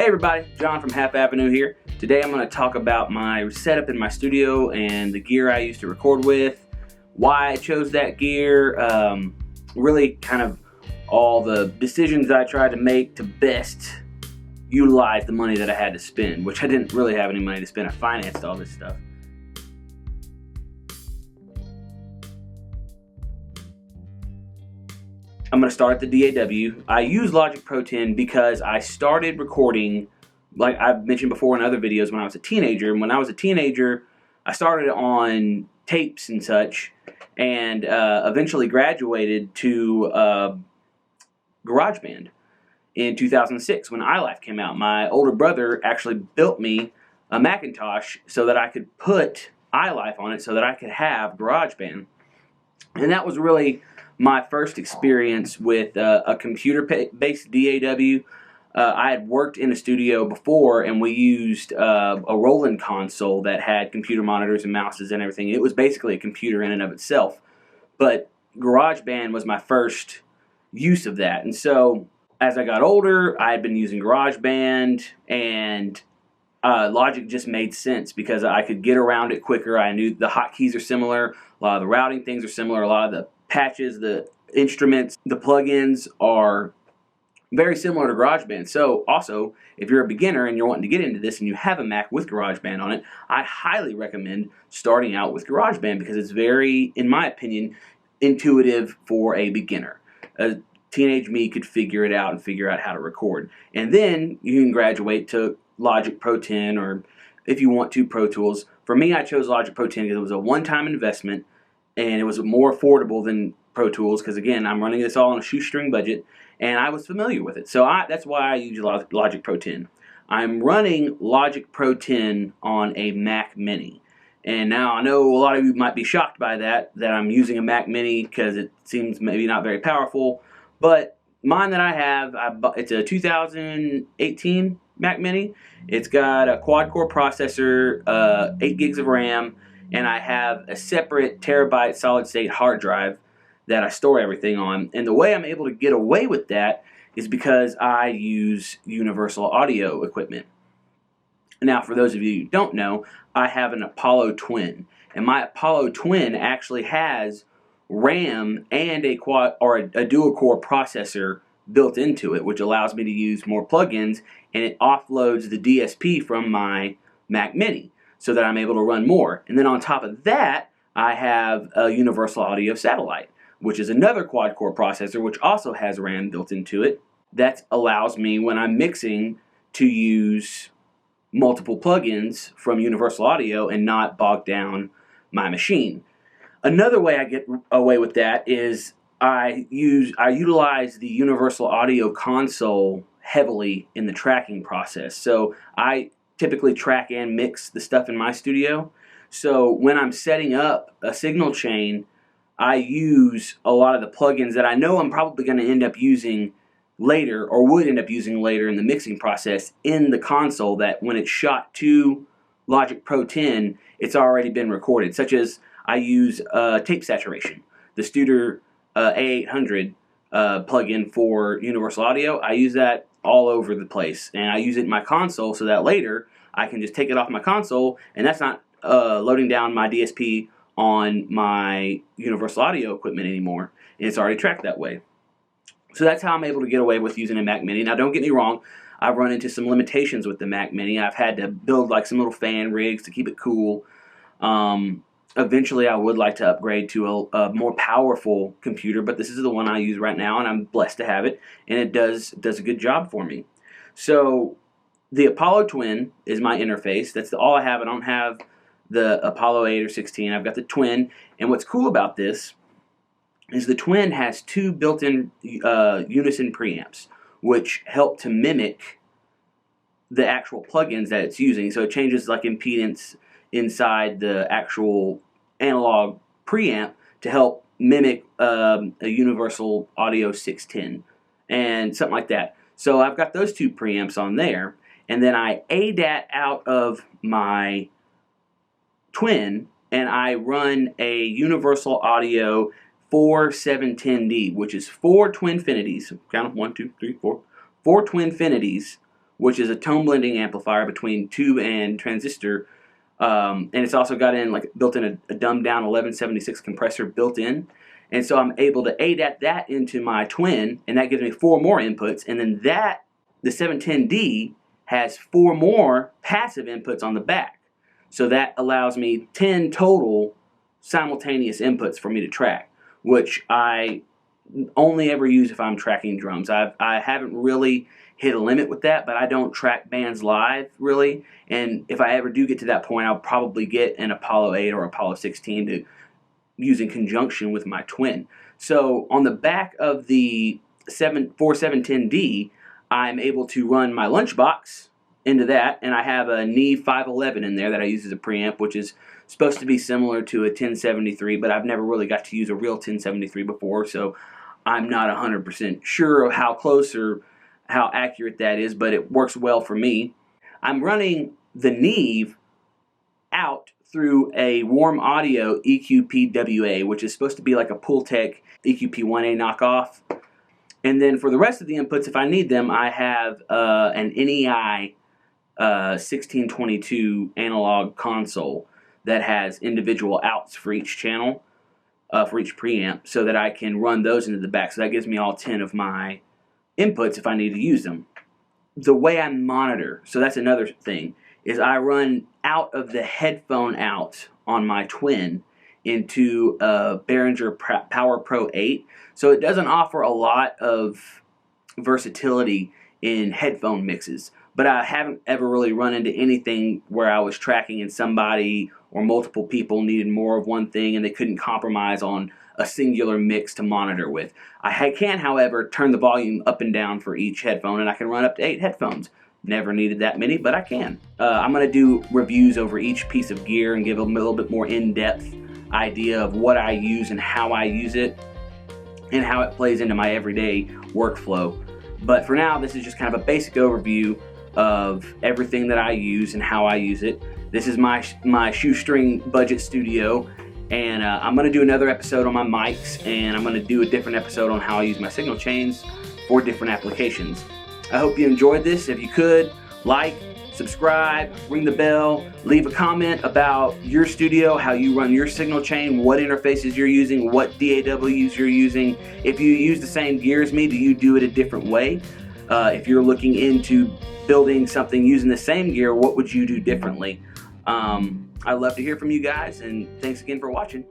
everybody, John from Half Avenue here. Today I'm going to talk about my setup in my studio and the gear I used to record with, why I chose that gear, really kind of all the decisions I tried to make to best utilize the money that I had to spend, which I didn't really have any money to spend. I financed all this stuff. I'm going to start at the DAW. I use Logic Pro 10 because I started recording, like I've mentioned before in other videos, when I was a teenager. And when I was a teenager, I started on tapes and such, and eventually graduated to GarageBand in 2006 when iLife came out. My older brother actually built me a Macintosh so that I could put iLife on it so that I could have GarageBand. And that was really my first experience with a computer-based DAW. I had worked in a studio before, and we used a Roland console that had computer monitors and mouses and everything. It was basically a computer in and of itself. But GarageBand was my first use of that. And so as I got older, I had been using GarageBand, and Logic just made sense because I could get around it quicker. I knew the hotkeys are similar, a lot of the routing things are similar, a lot of the patches, the instruments, the plugins are very similar to GarageBand. So also, if you're a beginner and you're wanting to get into this and you have a Mac with GarageBand on it, I highly recommend starting out with GarageBand because it's very, in my opinion, intuitive for a beginner. A teenage me could figure it out and figure out how to record. And then you can graduate to Logic Pro 10, or if you want to, Pro Tools. For me, I chose Logic Pro 10 because it was a one-time investment, and it was more affordable than Pro Tools because, again, I'm running this all on a shoestring budget, and I was familiar with it. So that's why I use Logic Pro 10. I'm running Logic Pro 10 on a Mac Mini. And now I know a lot of you might be shocked by that I'm using a Mac Mini because it seems maybe not very powerful. But mine that I have, it's a 2018 Mac Mini. It's got a quad-core processor, 8 gigs of RAM, and I have a separate terabyte solid-state hard drive that I store everything on. And the way I'm able to get away with that is because I use universal audio equipment. Now, for those of you who don't know, I have an Apollo Twin, and my Apollo Twin actually has RAM and a dual-core processor built into it, which allows me to use more plugins, and it offloads the DSP from my Mac Mini so that I'm able to run more. And then on top of that, I have a universal audio satellite, which is another quad-core processor, which also has RAM built into it. That allows me, when I'm mixing, to use multiple plugins from Universal Audio and not bog down my machine. Another way I get away with that is I utilize the Universal Audio console heavily in the tracking process. So I typically track and mix the stuff in my studio. So when I'm setting up a signal chain, I use a lot of the plugins that I know I'm probably going to end up using later, or would end up using later in the mixing process, in the console, that when it's shot to Logic Pro 10, it's already been recorded, such as I use tape saturation. The Studer A800 plugin for Universal Audio, I use that all over the place, and I use it in my console so that later I can just take it off my console, and that's not loading down my DSP on my Universal Audio equipment anymore, and it's already tracked that way. So that's how I'm able to get away with using a Mac Mini. Now, don't get me wrong, I've run into some limitations with the Mac Mini. I've had to build like some little fan rigs to keep it cool. Eventually, I would like to upgrade to a more powerful computer, but this is the one I use right now, and I'm blessed to have it, and it does a good job for me. So the Apollo Twin is my interface. That's all I have. I don't have the Apollo 8 or 16. I've got the Twin, and what's cool about this is the Twin has two built-in unison preamps, which help to mimic the actual plugins that it's using. So it changes like impedance inside the actual analog preamp to help mimic a Universal Audio 610 and something like that. So I've got those two preamps on there, and then I ADAT out of my Twin, and I run a Universal Audio 4710D, which is 4 Twinfinities. Count them, 1, 2, 3, 4. 4 Twinfinities which is a tone blending amplifier between tube and transistor. And it's also got in built in a dumbed down 1176 compressor built in. And so I'm able to ADAT that into my Twin, and that gives me 4 more inputs. And then the 710D has 4 more passive inputs on the back. So that allows me 10 total simultaneous inputs for me to track, which I only ever use if I'm tracking drums. I haven't really hit a limit with that, but I don't track bands live really. And if I ever do get to that point, I'll probably get an Apollo 8 or Apollo 16 to use in conjunction with my Twin. So on the back of the 710D, I'm able to run my lunchbox into that, and I have a Neve 511 in there that I use as a preamp, which is supposed to be similar to a 1073, but I've never really got to use a real 1073 before, so I'm not 100% sure of how close or how accurate that is, but it works well for me. I'm running the Neve out through a Warm Audio EQP-WA, which is supposed to be like a Pultec EQP-WA knockoff. And then for the rest of the inputs, if I need them, I have an NEI 1622 analog console that has individual outs for each channel, for each preamp, so that I can run those into the back. So that gives me all 10 of my inputs if I need to use them. The way I monitor, so that's another thing, is I run out of the headphone out on my Twin into a Behringer Powerplay Pro 8. So it doesn't offer a lot of versatility in headphone mixes. But I haven't ever really run into anything where I was tracking and somebody or multiple people needed more of one thing and they couldn't compromise on a singular mix to monitor with. I can, however, turn the volume up and down for each headphone, and I can run up to 8 headphones. Never needed that many, but I can. I'm going to do reviews over each piece of gear and give them a little bit more in-depth idea of what I use and how I use it and how it plays into my everyday workflow. But for now, this is just kind of a basic overview of everything that I use and how I use it. This is my shoestring budget studio, and I'm going to do another episode on my mics, and I'm going to do a different episode on how I use my signal chains for different applications. I hope you enjoyed this. If you could, like, subscribe, ring the bell, leave a comment about your studio, how you run your signal chain, what interfaces you're using, what DAWs you're using. If you use the same gear as me, do you do it a different way? If you're looking into building something using the same gear, what would you do differently? I'd love to hear from you guys, and thanks again for watching.